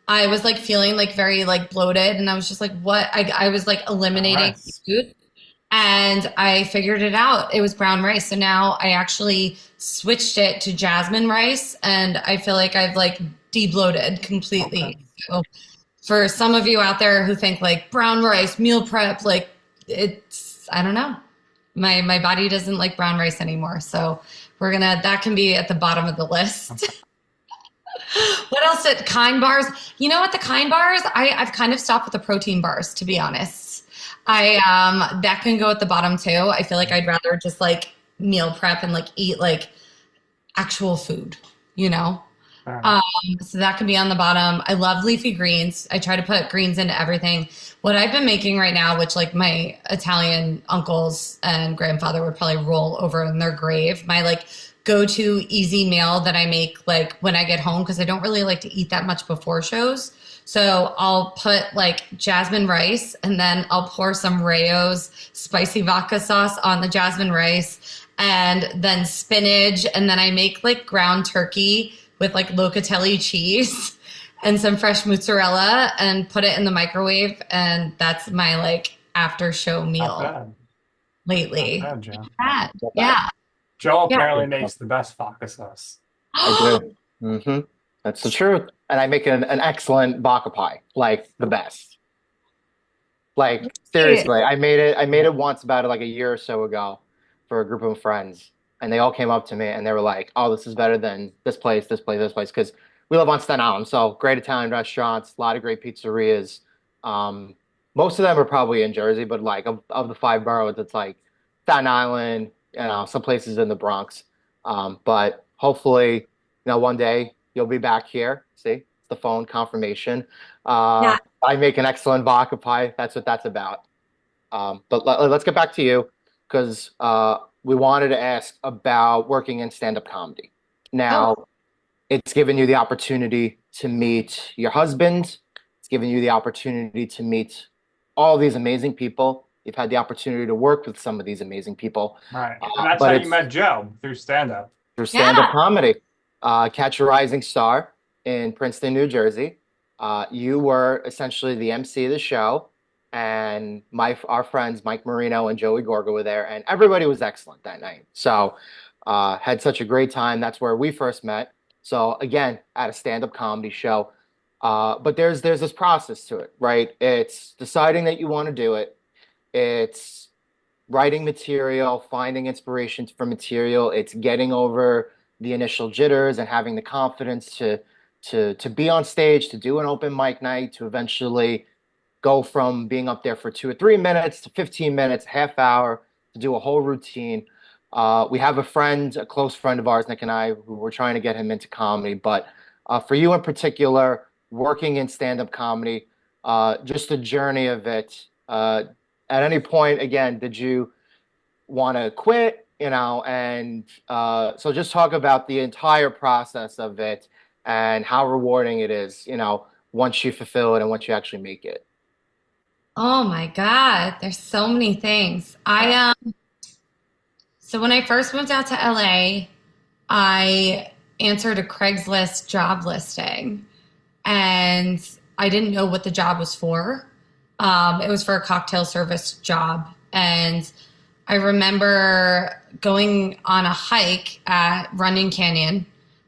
I was like feeling like very like bloated and I was just like, what? I was like eliminating food and I figured it out. It was brown rice. So now I actually switched it to jasmine rice and I feel like I've like de-bloated completely. Okay. So for some of you out there who think like brown rice, meal prep, like it's, I don't know. My body doesn't like brown rice anymore. So that can be at the bottom of the list. What else did Kind bars? You know what? The Kind bars, I've kind of stopped with the protein bars, to be honest. That can go at the bottom too. I feel like I'd rather just like meal prep and like eat like actual food, you know? Uh, So that can be on the bottom. I love leafy greens. I try to put greens into everything. What I've been making right now, which like my Italian uncles and grandfather would probably roll over in their grave, my like go-to easy meal that I make like when I get home, because I don't really like to eat that much before shows. So I'll put like jasmine rice and then I'll pour some Rayo's spicy vodka sauce on the jasmine rice and then spinach. And then I make like ground turkey with like locatelli cheese and some fresh mozzarella and put it in the microwave. And that's my like after show not meal bad. lately. Not bad, Joe. That, Not bad. yeah. Joe Yeah. apparently makes the best vodka sauce. I do. That's the truth. And I make an excellent baka pie, like the best. Like seriously, I made it once about like a year or so ago for a group of friends, and they all came up to me and they were like, "Oh, this is better than this place, this place, this place." Because we live on Staten Island, so great Italian restaurants, a lot of great pizzerias. Um, Most of them are probably in Jersey, but like of the five boroughs, it's like Staten Island, you know, some places in the Bronx. But hopefully, you know, one day you'll be back here. See, it's the phone confirmation. Yeah. I make an excellent vodka pie. That's what that's about. But let's get back to you because we wanted to ask about working in stand-up comedy. Now, it's given you the opportunity to meet your husband. It's given you the opportunity to meet all these amazing people. You've had the opportunity to work with some of these amazing people. Right. And that's But how you it's met Joe, through stand-up. through stand-up Yeah. comedy. Catch a Rising Star in Princeton, New Jersey. You were essentially the MC of the show, and our friends Mike Marino and Joey Gorga were there, and everybody was excellent that night. So had such a great time. That's where we first met. So again, at a stand-up comedy show. But there's this process to it, right? It's deciding that you want to do it. It's writing material, finding inspirations for material. It's getting over the initial jitters and having the confidence to be on stage, to do an open mic night, to eventually go from being up there for 2 or 3 minutes to 15 minutes, half hour, to do a whole routine. We have a close friend of ours, Nick and I, who we're trying to get him into comedy. But for you in particular, working in stand-up comedy, just the journey of it. At any point, again, did you want to quit? You know, and so just talk about the entire process of it and how rewarding it is, you know, once you fulfill it and once you actually make it. Oh my God, there's so many things. So when I first moved out to LA, I answered a Craigslist job listing and I didn't know what the job was for. It was for a cocktail service job. And I remember going on a hike at Runyon Canyon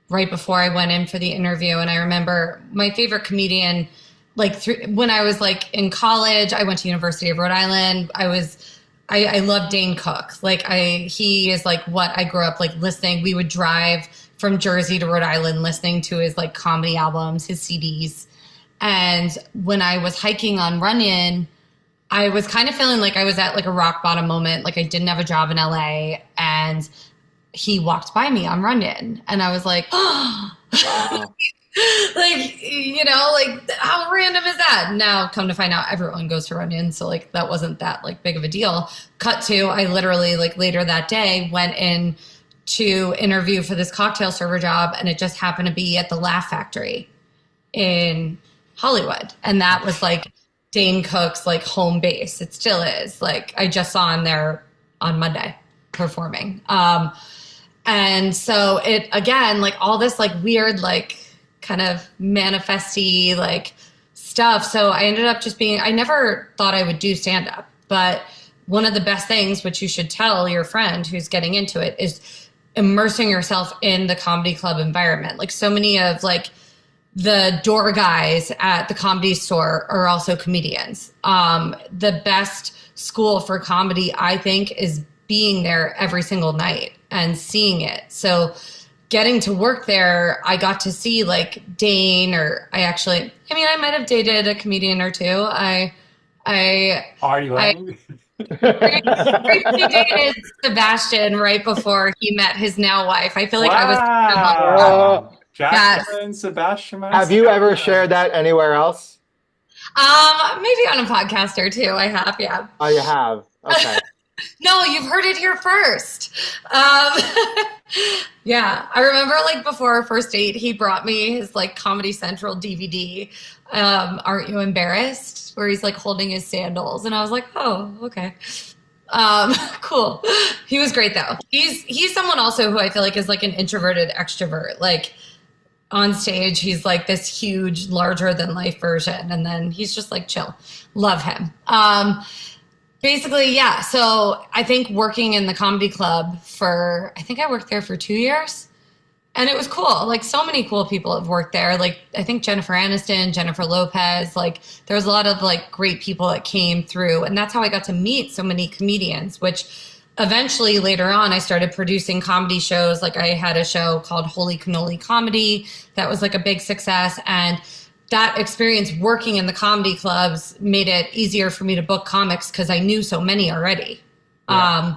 right before I went in for the interview. And I remember my favorite comedian, like when I was like in college, I went to University of Rhode Island. I love Dane Cook. Like he is like what I grew up like listening. We would drive from Jersey to Rhode Island listening to his like comedy albums, his CDs. And when I was hiking on Runyon, I was kind of feeling like I was at like a rock bottom moment. Like I didn't have a job in LA and he walked by me on Runyon and I was like, oh, Wow. like, you know, like how random is that? Now come to find out everyone goes to Runyon. So like that wasn't that like big of a deal. Cut to, I literally like later that day went in to interview for this cocktail server job and it just happened to be at the Laugh Factory in Hollywood. And that was like Dane Cook's like home base. It still is. Like I just saw him there on Monday performing. And so it, again, like all this like weird, like kind of manifesty like stuff. So I ended up just being, I never thought I would do stand up, but one of the best things, which you should tell your friend who's getting into it, is immersing yourself in the comedy club environment. Like so many of like the door guys at the Comedy Store are also comedians. The best school for comedy, I think, is being there every single night and seeing it. So getting to work there, I got to see like Dane, I might have dated a comedian or two. Are you lying? Briefly dated Sebastian right before he met his now wife. I feel like I was Wow. Yes. Jaclyn, Sebastian. Have you ever shared that anywhere else? Maybe on a podcast or two. I have, yeah. Oh, you have. Okay. No, you've heard it here first. Yeah, I remember like before our first date, he brought me his like Comedy Central DVD. Aren't You Embarrassed? Where he's like holding his sandals, and I was like, oh, okay, cool. He was great though. He's someone also who I feel like is like an introverted extrovert. Like on stage, he's like this huge, larger than life version, and then he's just like chill. Love him. Basically, yeah. So I think working in the comedy club I think I worked there for 2 years, and it was cool. Like so many cool people have worked there. Like I think Jennifer Aniston, Jennifer Lopez, like there was a lot of like great people that came through, and that's how I got to meet so many comedians, which eventually later on I started producing comedy shows. Like I had a show called Holy Cannoli Comedy that was like a big success, and that experience working in the comedy clubs made it easier for me to book comics because I knew so many already. Yeah.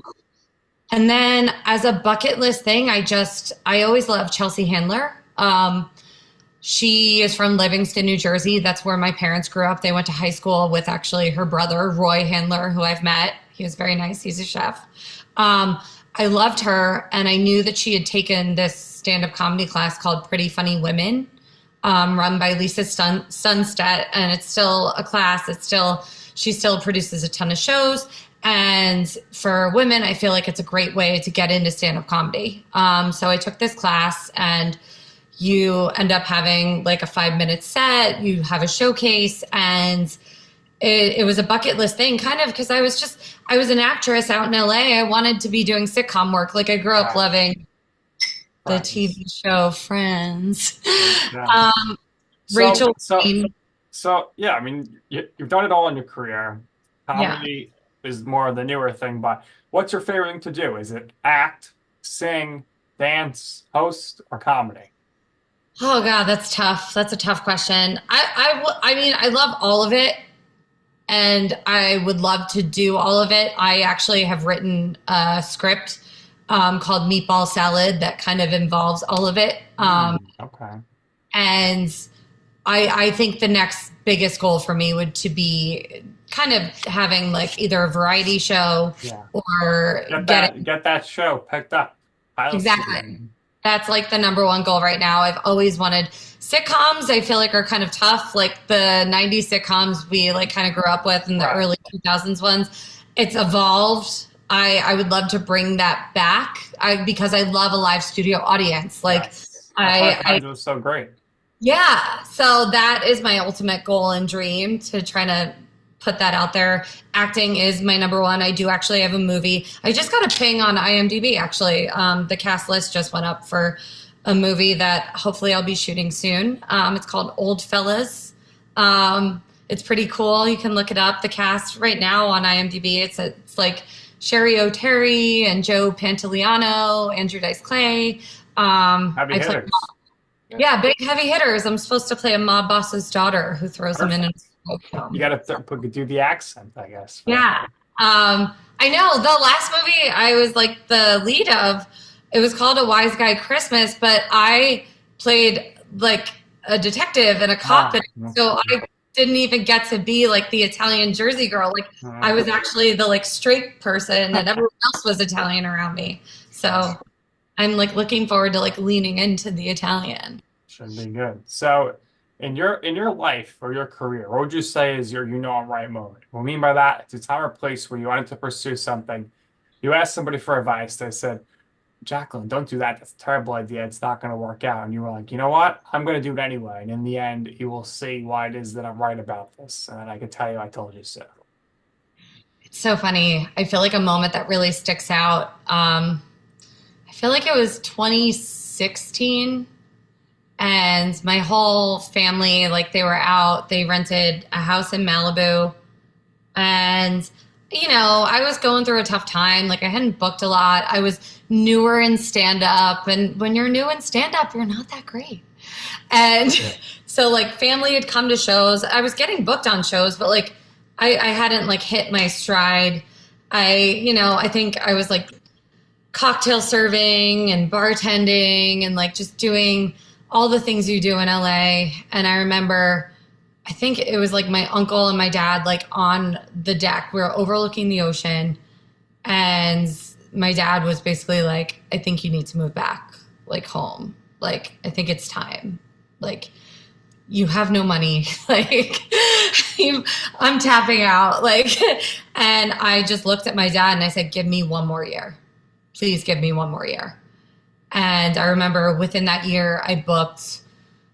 And then as a bucket list thing, I always loved Chelsea Handler. She is from Livingston, New Jersey. That's where my parents grew up. They went to high school with actually her brother, Roy Handler, who I've met. He was very nice. He's a chef. I loved her, and I knew that she had taken this stand-up comedy class called Pretty Funny Women, run by Lisa Sunstedt, and it's still a class. She still produces a ton of shows. And for women, I feel like it's a great way to get into stand-up comedy. So I took this class, and you end up having like a 5-minute set. You have a showcase, and it was a bucket list thing, kind of, because I was an actress out in LA. I wanted to be doing sitcom work. Like I grew up loving the TV show Friends. Yeah. Rachel. So yeah, I mean, you've done it all in your career. Comedy is more of the newer thing, but what's your favorite thing to do? Is it act, sing, dance, host, or comedy? Oh God, that's tough. That's a tough question. I mean, I love all of it, and I would love to do all of it. I actually have written a script called Meatball Salad that kind of involves all of it. Okay. And I think the next biggest goal for me would to be kind of having like either a variety show or get that show picked up. Exactly. That's like the number one goal right now. I've always wanted sitcoms. I feel like are kind of tough. Like the 90s sitcoms we like kind of grew up with and the early 2000s ones. It's evolved. I would love to bring that back because I love a live studio audience. Like it was so great. Yeah. So that is my ultimate goal and dream, to try to put that out there. Acting is my number one. I do actually have a movie. I just got a ping on IMDb, actually. The cast list just went up for a movie that hopefully I'll be shooting soon. It's called Old Fellas. It's pretty cool. You can look it up. The cast right now on IMDb, it's like Sherry O'Terry and Joe Pantoliano, Andrew Dice Clay. Heavy hitters. Yeah, big heavy hitters. I'm supposed to play a mob boss's daughter who throws them in. You got to do the accent, I guess. Yeah. I know. The last movie I was like the lead of, it was called A Wise Guy Christmas, but I played like a detective and a cop. So I didn't even get to be like the Italian Jersey girl. Like I was actually the like straight person and everyone else was Italian around me. So I'm like looking forward to like leaning into the Italian. Should be good. So in your life or your career, what would you say is your right moment? What I mean by that, it's a time or place where you wanted to pursue something. You asked somebody for advice. They said, Jaclyn, don't do that. That's a terrible idea. It's not going to work out. And you were like, you know what? I'm going to do it anyway. And in the end, you will see why it is that I'm right about this. And I can tell you I told you so. It's so funny. I feel like a moment that really sticks out. I feel like it was 2016. And my whole family, like they were out, they rented a house in Malibu. And you know, I was going through a tough time. Like I hadn't booked a lot. I was newer in stand up. And when you're new in stand up, you're not that great. And so like family had come to shows. I was getting booked on shows, but like I hadn't like hit my stride. I think I was like cocktail serving and bartending and like just doing all the things you do in LA. And I remember, I think it was like my uncle and my dad, like on the deck, we were overlooking the ocean. And my dad was basically like, I think you need to move back, like home. Like, I think it's time. Like, you have no money. Like, I'm tapping out. Like, and I just looked at my dad and I said, give me one more year. Please give me one more year. And I remember within that year, I booked,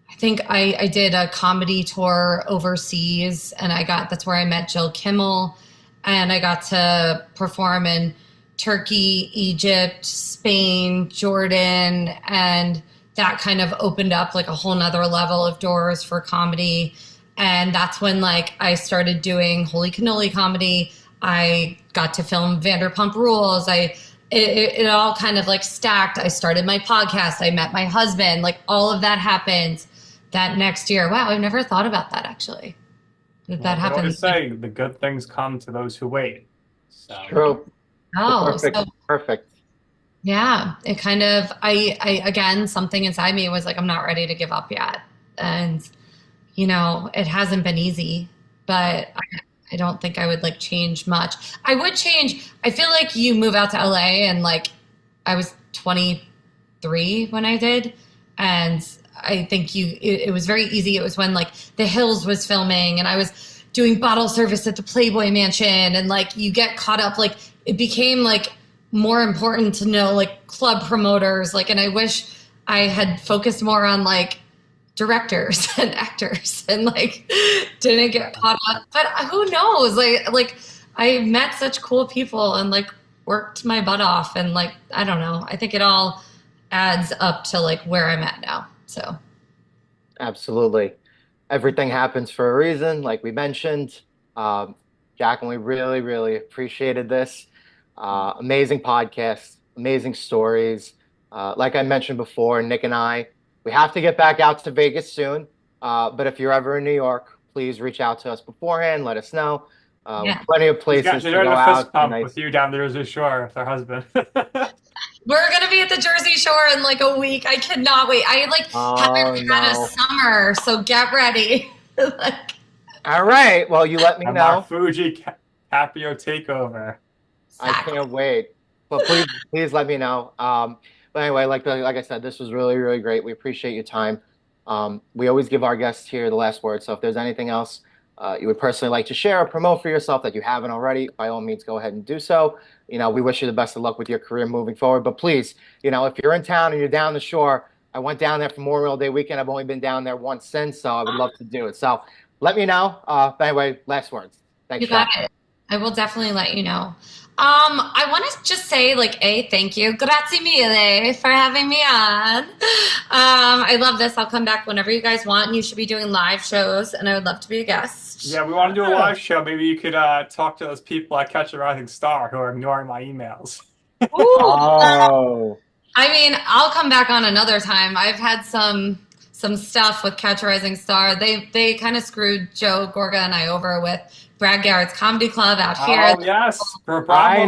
I think I did a comedy tour overseas, and that's where I met Jill Kimmel, and I got to perform in Turkey, Egypt, Spain, Jordan, and that kind of opened up like a whole nother level of doors for comedy. And that's when like I started doing Holy Cannoli comedy. I got to film Vanderpump Rules. It all kind of like stacked. I started my podcast. I met my husband. Like all of that happened that next year. Wow, I've never thought about that actually. That happened. I always say the good things come to those who wait. So. True. Oh, Perfect. Yeah, it kind of, I again, something inside me was like, I'm not ready to give up yet. And, you know, it hasn't been easy, but I don't think I would like change much. I would change. I feel like you move out to LA and like I was 23 when I did. And I think it was very easy. It was when like The Hills was filming and I was doing bottle service at the Playboy Mansion. And like you get caught up, like it became like more important to know like club promoters. Like, and I wish I had focused more on like directors and actors and like didn't get caught up. But who knows? Like I met such cool people and like worked my butt off, and like I don't know. I think it all adds up to like where I'm at now. So Absolutely. Everything happens for a reason, like we mentioned. Jaclyn, we really, really appreciated this. Amazing podcast, amazing stories. Like I mentioned before, Nick and I, we have to get back out to Vegas soon. But if you're ever in New York, please reach out to us beforehand. Let us know. Plenty of places to go out. With you down the Jersey Shore with her husband. We're gonna be at the Jersey Shore in like a week. I cannot wait. I like haven't had a summer, so get ready. Like, all right. Well, you let me know. Marfuggi Caprio takeover. I can't wait. But please let me know. But anyway, like I said, this was really, really great. We appreciate your time. We always give our guests here the last word. So if there's anything else you would personally like to share or promote for yourself that you haven't already, by all means, go ahead and do so. You know, we wish you the best of luck with your career moving forward. But please, you know, if you're in town and you're down the shore, I went down there for Memorial Day weekend. I've only been down there once since, so I would love to do it. So let me know. But anyway, last words. Thanks. You got it. I will definitely let you know. I want to just say, like, thank you. Grazie mille for having me on. I love this. I'll come back whenever you guys want. And you should be doing live shows, and I would love to be a guest. Yeah, we want to do a live show. Maybe you could talk to those people at Catch a Rising Star who are ignoring my emails. Ooh, oh. I mean, I'll come back on another time. I've had some stuff with Catch a Rising Star. They kind of screwed Joe Gorga and I over with Brad Garrett's Comedy Club out here. Oh, yes. I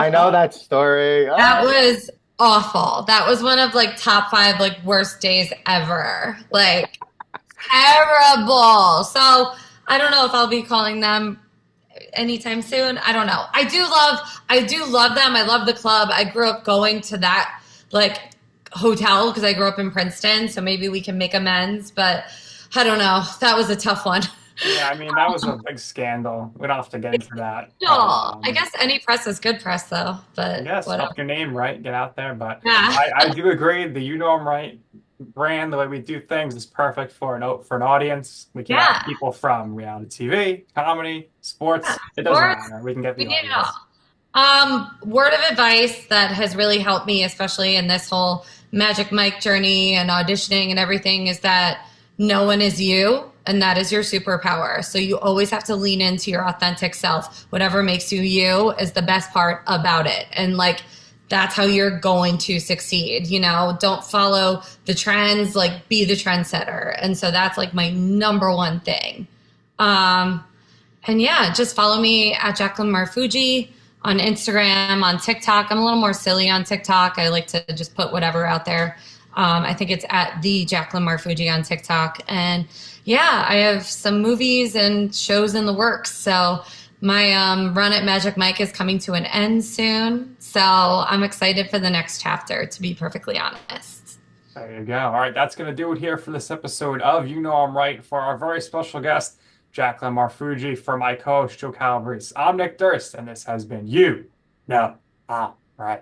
know that story. That was awful. That was one of like top 5 like worst days ever. Like terrible. So I don't know if I'll be calling them anytime soon. I don't know. I do love them. I love the club. I grew up going to that like hotel because I grew up in Princeton. So maybe we can make amends, but I don't know. That was a tough one. Yeah, I mean, that was a big scandal. We don't have to get into that. No, I guess any press is good press, though. But yes, help your name right, get out there. But yeah. I do agree. The You Know 'em Right brand, the way we do things, is perfect for an audience. We can have people from reality TV, comedy, sports. It doesn't matter. We can get the audience. Word of advice that has really helped me, especially in this whole Magic Mike journey and auditioning and everything, is that no one is you and that is your superpower. So you always have to lean into your authentic self. Whatever makes you you is the best part about it. And like, that's how you're going to succeed. You know, don't follow the trends, like be the trendsetter. And so that's like my number one thing. And yeah, just follow me at Jaclyn Marfuggi on Instagram, on TikTok. I'm a little more silly on TikTok. I like to just put whatever out there. I think it's at the Jaclyn Marfuggi on TikTok. And yeah, I have some movies and shows in the works. So my run at Magic Mike is coming to an end soon. So I'm excited for the next chapter, to be perfectly honest. There you go. All right, that's going to do it here for this episode of You Know I'm Right. For our very special guest, Jaclyn Marfuggi, for my co-host, Joe Calabrese. I'm Nick Durst, and this has been You Know I'm Right.